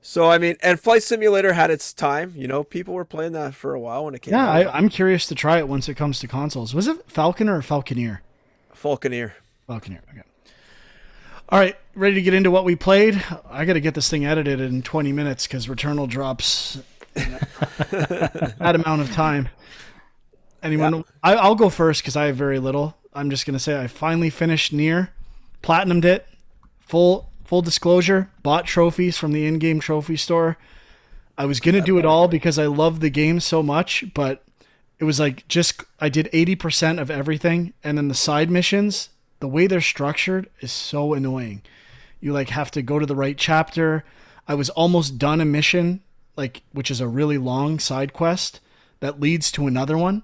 So I mean, and Flight Simulator had its time. People were playing that for a while when it came out.
Yeah, I'm curious to try it once it comes to consoles. Was it Falconer or Falconeer?
Falconeer.
Falconeer. Okay. All right, ready to get into what we played? I got to get this thing edited in 20 minutes because Returnal drops that amount of time. anyone?
Yeah.
I'll go first because I have very little. I'm just gonna say I finally finished Nier, platinumed it. Full disclosure, bought trophies from the in-game trophy store. I was gonna do it all because I love the game so much, but it was like I did 80% of everything, and then the side missions, the way they're structured is so annoying. You like have to go to the right chapter. I was almost done a mission, like which is a really long side quest that leads to another one,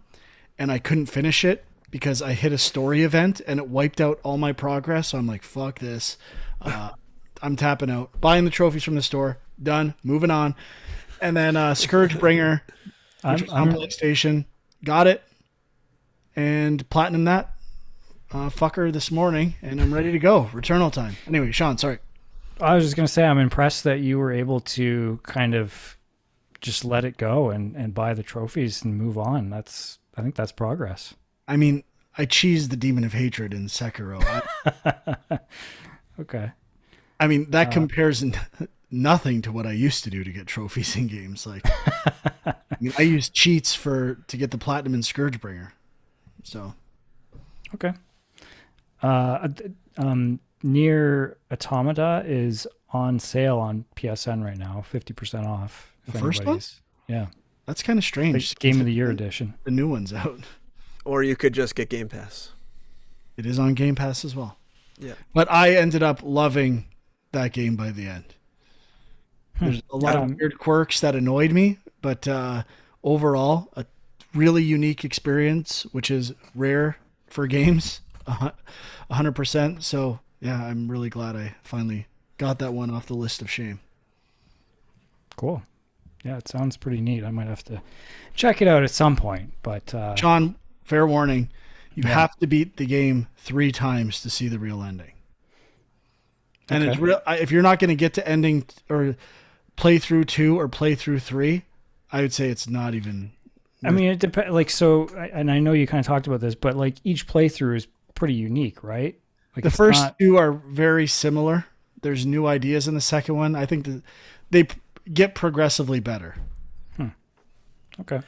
and I couldn't finish it because I hit a story event and it wiped out all my progress. So I'm like, fuck this. I'm tapping out, buying the trophies from the store, done, moving on. And then Scourgebringer, which was on PlayStation, got it, and platinum that fucker this morning, and I'm ready to go. Returnal time. Anyway, Sean, sorry.
I was just going to say, I'm impressed that you were able to kind of just let it go and buy the trophies and move on. I think that's progress.
I mean, I cheesed the Demon of Hatred in Sekiro.
Okay.
I mean, that compares nothing to what I used to do to get trophies in games. Like, I mean, I used cheats to get the platinum in Scourgebringer. So,
okay. Near Automata is on sale on PSN right now, 50% off.
The first one?
Yeah.
That's kind of strange.
Like Game of the Year edition.
The new one's out.
Or you could just get Game Pass.
It is on Game Pass as well.
Yeah.
But I ended up loving that game by the end. There's a lot of weird quirks that annoyed me, but overall, a really unique experience, which is rare for games, 100%. So, yeah, I'm really glad I finally got that one off the list of shame.
Cool. Yeah, it sounds pretty neat. I might have to check it out at some point. But
Sean, fair warning, you have to beat the game 3 times to see the real ending. And it's real. If you're not going to get to ending or play through 2 or play through 3, I would say it's not even.
I mean, it depends. Like, so, and I know you kind of talked about this, but like each playthrough is pretty unique, right? Like
the first 2 are very similar. There's new ideas in the second one. I think that they get progressively better.
Okay.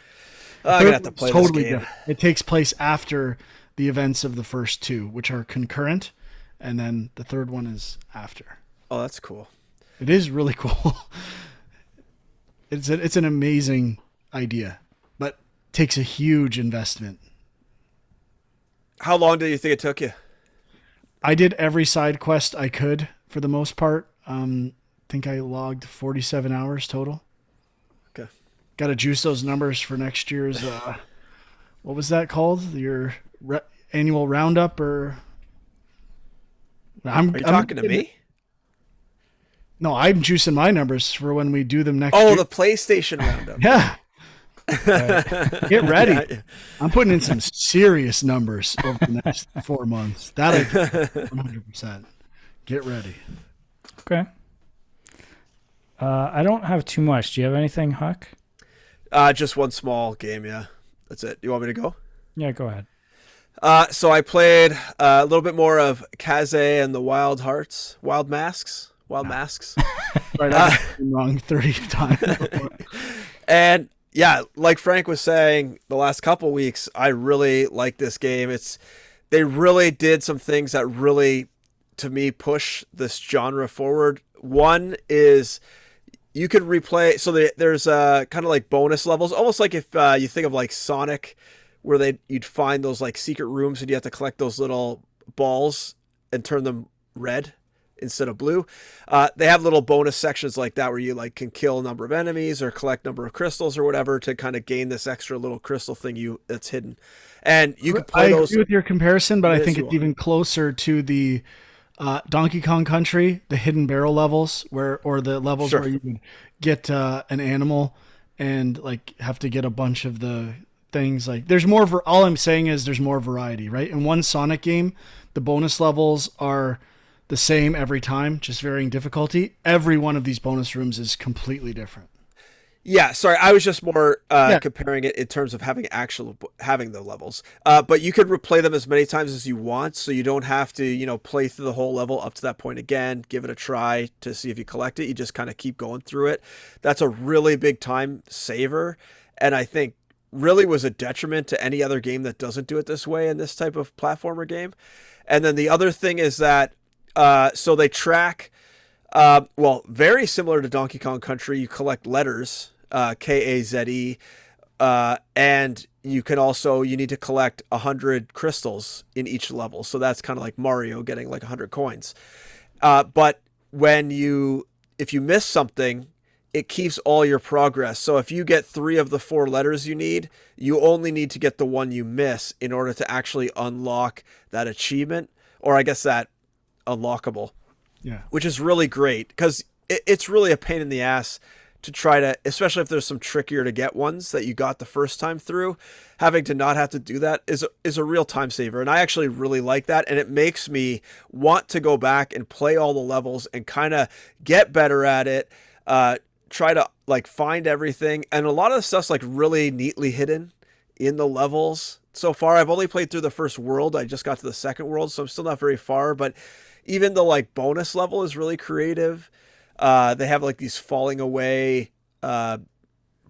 I'm gonna have to play this game.
Different. It takes place after the events of the first 2, which are concurrent, and then the third one is after.
Oh, that's cool.
It is really cool. It's an amazing idea, but takes a huge investment.
How long do you think it took you?
I did every side quest I could for the most part. I think I logged 47 hours total.
Okay.
Got to juice those numbers for next year's, what was that called? Your annual roundup or...
Are you talking to me?
No, I'm juicing my numbers for when we do them next
year.
Oh,
the PlayStation roundup.
Yeah. Get ready. Yeah. I'm putting in some serious numbers over the next 4 months. That I 100%. Get ready.
Okay. I don't have too much. Do you have anything, Huck?
Just one small game, yeah. That's it. You want me to go?
Yeah, go ahead.
So I played a little bit more of Kaze and the Wild Masks.
Right, I've been wrong 30 times.
And yeah, like Frank was saying, the last couple weeks, I really like this game. They really did some things that really, to me, push this genre forward. One is you could replay. So there's kind of like bonus levels, almost like if you think of like Sonic, where you'd find those like secret rooms and you have to collect those little balls and turn them red instead of blue. They have little bonus sections like that where you like can kill a number of enemies or collect number of crystals or whatever to kind of gain this extra little crystal thing that's hidden. And you can play those.
I agree with your comparison, but I think it's even closer to the Donkey Kong Country, the hidden barrel levels or the levels where you would get an animal and like have to get a bunch of the things. Like there's more all I'm saying is there's more variety, right? In one Sonic game, the bonus levels are the same every time, just varying difficulty. Every one of these bonus rooms is completely different.
Yeah, sorry, I was just more comparing it in terms of having the levels. But you could replay them as many times as you want, so you don't have to, play through the whole level up to that point again, give it a try to see if you collect it. You just kind of keep going through it. That's a really big time saver, and I think really was a detriment to any other game that doesn't do it this way in this type of platformer game. And then the other thing is that so they track, well, very similar to Donkey Kong Country, you collect letters, Kaze, and you can also, you need to collect 100 crystals in each level. So that's kind of like Mario getting like 100 coins. But if you miss something, it keeps all your progress. So if you get 3 of the 4 letters you need, you only need to get the one you miss in order to actually unlock that achievement, or I guess that unlockable.
Yeah.
Which is really great, because it's really a pain in the ass to try to, especially if there's some trickier to get ones that you got the first time through, having to not have to do that is a real time saver. And I actually really like that. And it makes me want to go back and play all the levels and kind of get better at it. Try to like find everything. And a lot of the stuff's like really neatly hidden in the levels. So far, I've only played through the first world. I just got to the second world, so I'm still not very far, but even the like bonus level is really creative. They have like these falling away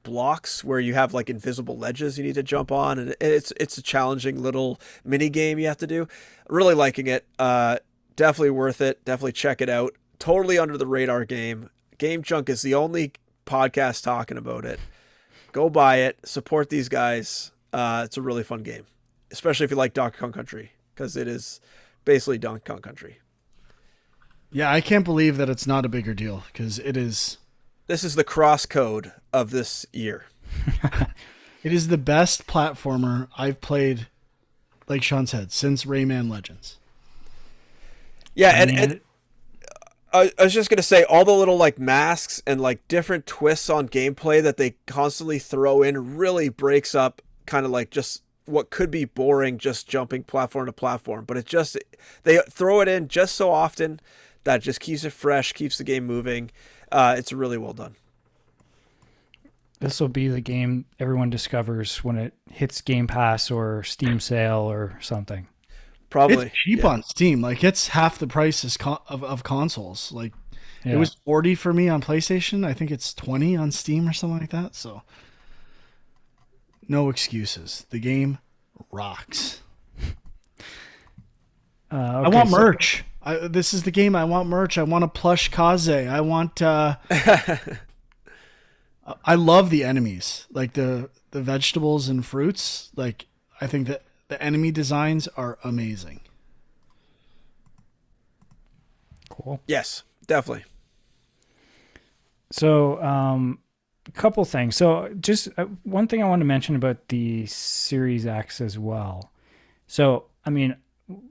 blocks where you have like invisible ledges you need to jump on, and it's a challenging little mini game you have to do. Really liking it. Definitely worth it. Definitely check it out. Totally under the radar game. Game Junk is the only podcast talking about it. Go buy it. Support these guys. It's a really fun game, especially if you like Donkey Kong Country, because it is basically Donkey Kong Country.
Yeah, I can't believe that it's not a bigger deal, because it is.
This is the cross code of this year.
It is the best platformer I've played, like Sean said, since Rayman Legends.
Yeah, and I was just going to say, all the little like masks and like different twists on gameplay that they constantly throw in really breaks up kind of like just what could be boring, just jumping platform to platform. But they throw it in just so often that just keeps it fresh, keeps the game moving. It's really well done.
This will be the game everyone discovers when it hits Game Pass or Steam sale or something.
Probably.
It's cheap on Steam. Like, it's half the price of consoles. Like, It was $40 for me on PlayStation. I think it's $20 on Steam or something like that. So, no excuses. The game rocks.
Okay,
I want merch. This is the game. I want merch. I want a plush Kaze. I want. I love the enemies, like the vegetables and fruits. Like, I think that the enemy designs are amazing.
Cool.
Yes, definitely.
So, a couple things. So, just one thing I want to mention about the Series X as well. So, I mean,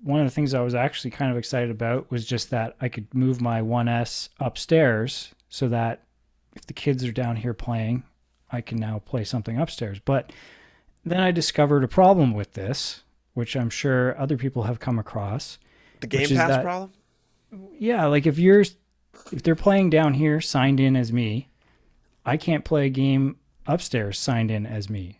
one of the things I was actually kind of excited about was just that I could move my 1S upstairs so that if the kids are down here playing, I can now play something upstairs. But then I discovered a problem with this, which I'm sure other people have come across.
The Game Pass problem?
Yeah, like if they're playing down here signed in as me, I can't play a game upstairs signed in as me.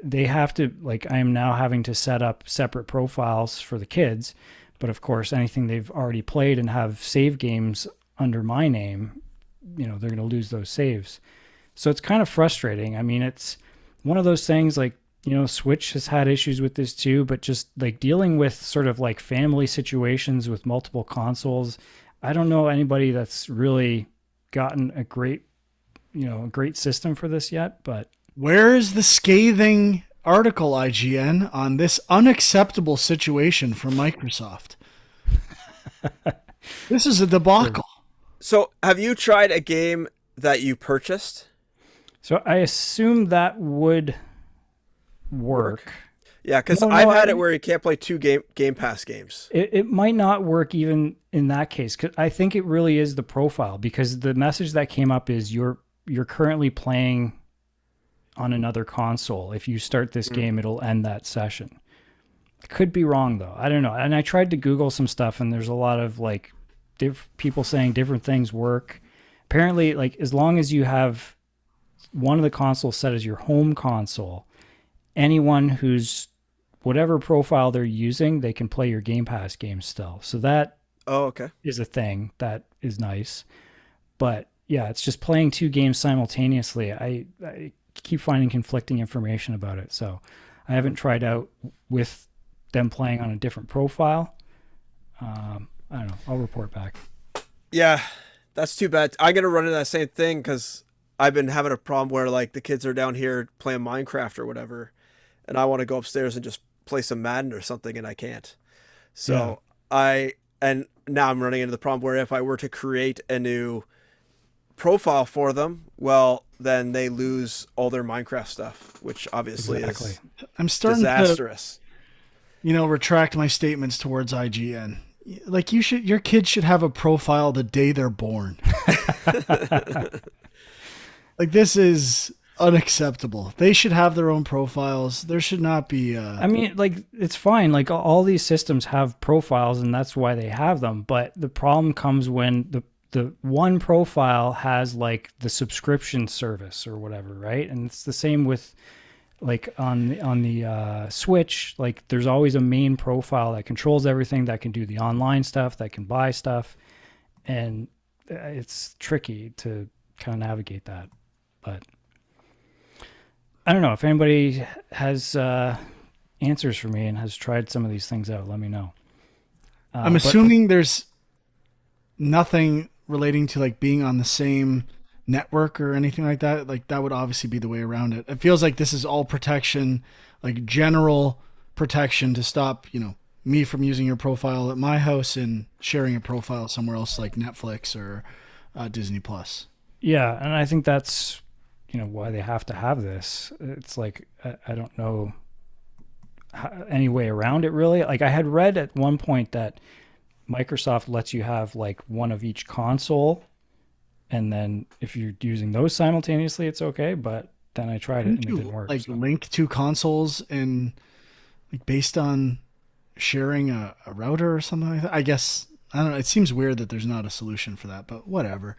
They have to, like, I am now having to set up separate profiles for the kids, but of course anything they've already played and have save games under my name, they're going to lose those saves. So it's kind of frustrating. I mean, it's one of those things, like, Switch has had issues with this too, but just like dealing with sort of like family situations with multiple consoles, I don't know anybody that's really gotten a great system for this yet, but
where is the scathing article, IGN, on this unacceptable situation from Microsoft? This is a debacle.
So, have you tried a game that you purchased?
So I assume that would work.
Yeah, because I've had it where you can't play two Game Pass games.
It might not work even in that case, because I think it really is the profile, because the message that came up is you're currently playing on another console. If you start this game, it'll end that session. Could be wrong though. I don't know. And I tried to Google some stuff, and there's a lot of like people saying different things work. Apparently, like, as long as you have one of the consoles set as your home console, anyone who's whatever profile they're using, they can play your Game Pass games still. So that is a thing that is nice. But yeah, it's just playing two games simultaneously. I keep finding conflicting information about it. So I haven't tried out with them playing on a different profile. I don't know. I'll report back.
Yeah, that's too bad. I'm gonna run into that same thing because I've been having a problem where like the kids are down here playing Minecraft or whatever, and I want to go upstairs and just play some Madden or something, and I can't. So and now I'm running into the problem where if I were to create a new profile for them, well, then they lose all their Minecraft stuff, which obviously is
I'm starting
disastrous.
to, retract my statements towards IGN. Like your kids should have a profile the day they're born. Like this is unacceptable. They should have their own profiles. There should not be.
I mean, like it's fine. Like all these systems have profiles, and that's why they have them. But the problem comes when the one profile has like the subscription service or whatever, right? And it's the same with like on the Switch. Like there's always a main profile that controls everything, that can do the online stuff, that can buy stuff, and it's tricky to kind of navigate that. But I don't know if anybody has answers for me and has tried some of these things out. Let me know.
I'm assuming there's nothing relating to like being on the same network or anything like that. Like that would obviously be the way around it. It feels like this is all protection, like general protection to stop, me from using your profile at my house and sharing a profile somewhere else like Netflix or Disney Plus.
Yeah, and I think that's why they have to have this. It's like I don't know any way around it really. Like I had read at one point that Microsoft lets you have like one of each console, and then if you're using those simultaneously, it's okay. But then I tried it and it didn't work.
Like link two consoles and like based on sharing a router or something like that. I guess I don't know. It seems weird that there's not a solution for that, but whatever.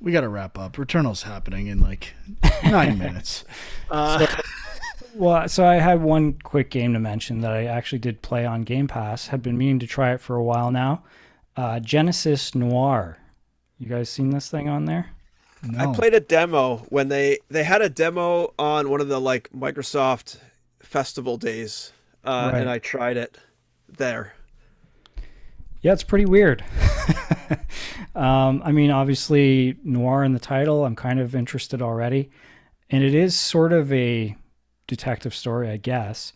We got to wrap up. Returnal's happening in like 9 minutes.
So I had one quick game to mention that I actually did play on Game Pass. Had been meaning to try it for a while now. Genesis Noir. You guys seen this thing on there?
No.
I played a demo when they had a demo on one of the like Microsoft festival days,
Right.
and I tried it there.
Yeah, it's pretty weird. I mean, obviously, noir in the title. I'm kind of interested already. And it is sort of a detective story, I guess.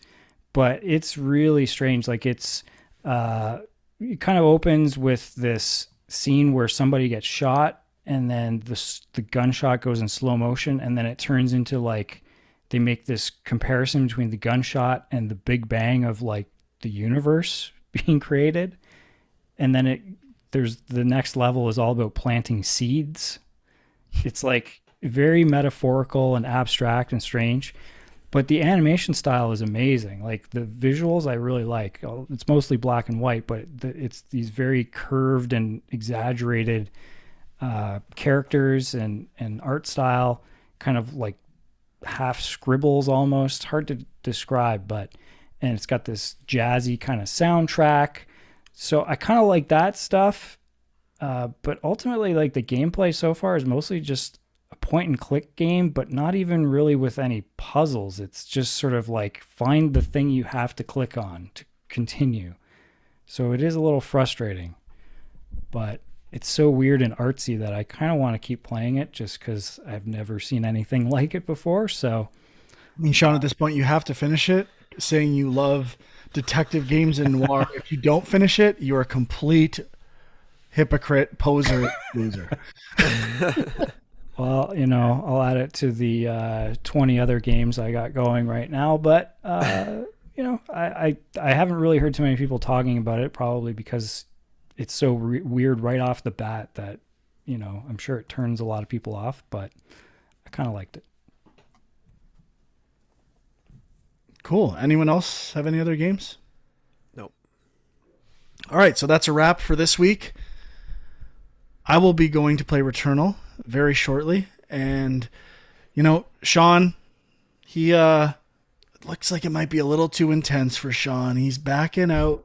But it's really strange. Like, it kind of opens with this scene where somebody gets shot, and then the gunshot goes in slow motion, and then it turns into, like, they make this comparison between the gunshot and the Big Bang of, like, the universe being created. And then there's the next level is all about planting seeds. It's like very metaphorical and abstract and strange, but the animation style is amazing. Like the visuals I really like. It's mostly black and white, but it's these very curved and exaggerated characters and art style, kind of like half scribbles almost. Hard to describe, and it's got this jazzy kind of soundtrack. So I kind of like that stuff, but ultimately, like the gameplay so far is mostly just a point and click game, but not even really with any puzzles. It's just sort of like find the thing you have to click on to continue. So it is a little frustrating, but it's so weird and artsy that I kind of want to keep playing it just because I've never seen anything like it before. So,
I mean, Sean, at this point, you have to finish it. Saying you love detective games and noir. If you don't finish it, you're a complete hypocrite, poser, loser.
Well, I'll add it to the 20 other games I got going right now. But, I haven't really heard too many people talking about it, probably because it's so weird right off the bat that, I'm sure it turns a lot of people off, but I kind of liked it.
Cool. Anyone else have any other games?
Nope.
All right, so that's a wrap for this week. I will be going to play Returnal very shortly, and Sean, he looks like it might be a little too intense for Sean. He's backing out.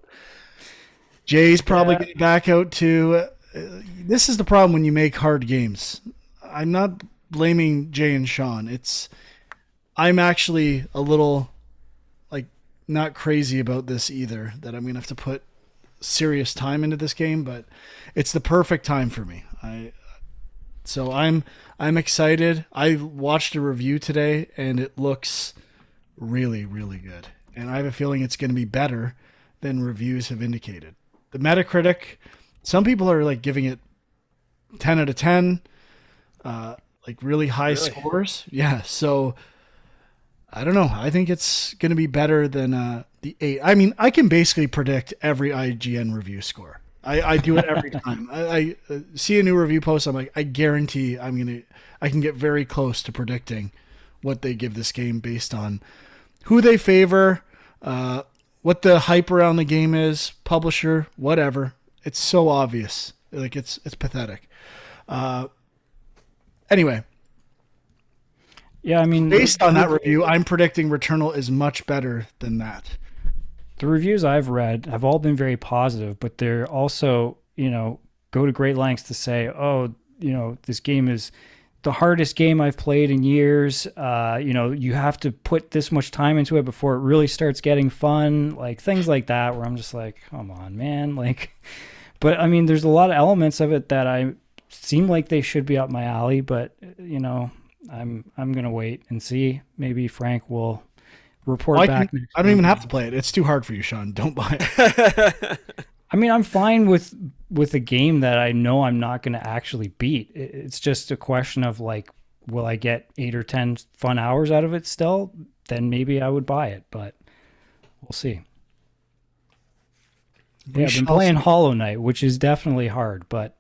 Jay's probably going to back out too. This is the problem when you make hard games. I'm not blaming Jay and Sean. It's I'm actually a little like not crazy about this either, that I'm gonna have to put serious time into this game, but it's the perfect time for me. So I'm excited. I watched a review today and it looks really, really good. And I have a feeling it's going to be better than reviews have indicated. The Metacritic, some people are like giving it 10 out of 10, like really high scores. Yeah. So I don't know. I think it's going to be better than the 8. I mean, I can basically predict every IGN review score. I do it every time. I see a new review post. I'm like, I guarantee I can get very close to predicting what they give this game based on who they favor, what the hype around the game is, publisher, whatever. It's so obvious. Like it's pathetic. Anyway.
Yeah, I mean,
based on that review, I'm predicting Returnal is much better than that.
The reviews I've read have all been very positive, but they're also, go to great lengths to say, oh, this game is the hardest game I've played in years. You have to put this much time into it before it really starts getting fun. Like things like that, where I'm just like, come on, man. Like, but I mean, there's a lot of elements of it that I seem like they should be up my alley, but I'm going to wait and see. Maybe Frank will report back.
I don't even have to play it. It's too hard for you, Sean. Don't buy it.
I mean, I'm fine with a game that I know I'm not going to actually beat. It's just a question of like, will I get 8 or 10 fun hours out of it still? Then maybe I would buy it, but we'll see. Yeah, I've been playing Hollow Knight, which is definitely hard, but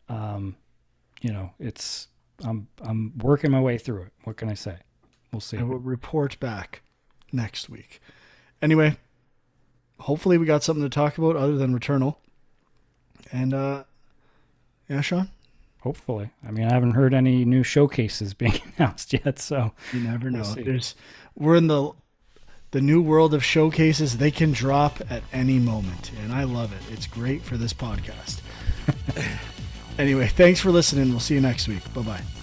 it's I'm working my way through it. What can I say? We'll see.
I will report back next week. Anyway, hopefully we got something to talk about other than Returnal. And yeah, Sean?
Hopefully. I mean, I haven't heard any new showcases being announced yet, so
you never know. We're in the new world of showcases. They can drop at any moment, and I love it. It's great for this podcast. Anyway, thanks for listening. We'll see you next week. Bye-bye.